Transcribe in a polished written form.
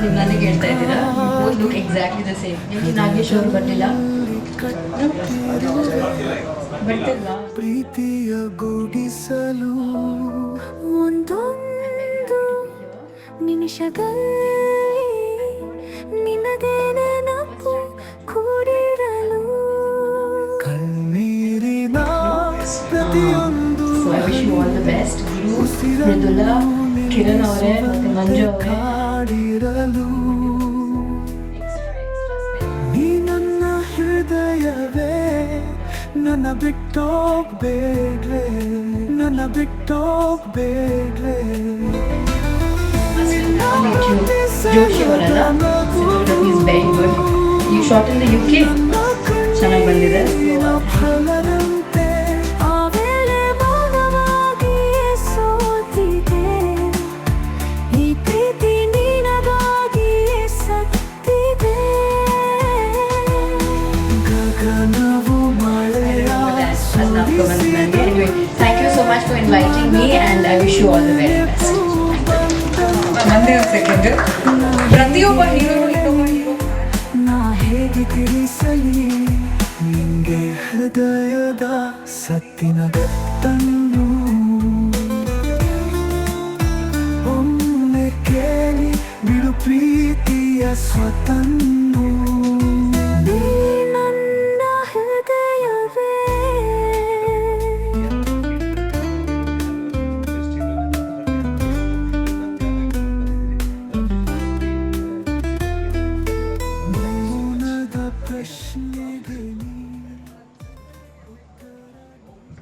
ನೀವು ನನಗೆ ಹೇಳ್ತಾ ಇದ್ದೀರಾ both look exactly the same. ನಿಮಗೆ ನಾಗೇಶ್ ಅವರು ಬರಲಿಲ್ಲ ಬರ್ತಿಲ್ವಾ? ಪ್ರೀತಿಯ ಗುಡಿಸಲು ಒಂದೊಂದು ನಿಮಿಷದಲ್ಲಿ ನಿನ್ನದೇ ನೆನಪು ಕೂಡಿರಲು ಕಣ್ಣೀರಿನ ಪ್ರತಿಯೊಂದು so I wish you all the best. Mrudula, Kiran ಅವರೇ ಮತ್ತು ಮಂಜು ಅವರೇ, ಕಾಡಿರಲು ನೀ ನನ್ನ ಹೃದಯವೇ, ನನ್ನ ಬಿಟ್ಟೋಗ್ಬೇಡ್ರೆ, ನನ್ನ ಬಿಟ್ಟೋಗ್ಬೇಡ್ರೆ. ಜೋಶಿ ಅವರಲ್ಲ, is very good. You shot in the UK, ಚೆನ್ನಾಗಿ ಬಂದಿದೆ. ಫಲದಂತೆ ಆವೇಳೆ ಭಾಗವಾಗಿಯೇ ಸೋತಿದೆ, ಈ ಪ್ರೀತಿ ನಿನಗಾಗಿಯೇ ಸತ್ತಿದೆ. ಗಗನವು ಮಳೆಯ Thank you so much for inviting me and I wish you all the very best. ಒಂದೇ ಒಂದು ಸೆಕೆಂಡ್. ಪ್ರತಿಯೊಬ್ಬ ಹೀರೋ ನಾ ಹೇಗೆ ತಿಳಿಸಲಿ ನಿಂಗೆ ಹೃದಯದ ಸತ್ತಿನ ಗತ್ತನ್ನು. ಒಮ್ಮೆ ಕೇಳಿ ಬಿಡು ಪ್ರೀತಿಯ ಸ್ವತನ್ನು. ನೀ ನನ್ನ ಹೃದಯವೇ, ಮೌನದ ಪ್ರಶ್ನೆಗೆ ನೀ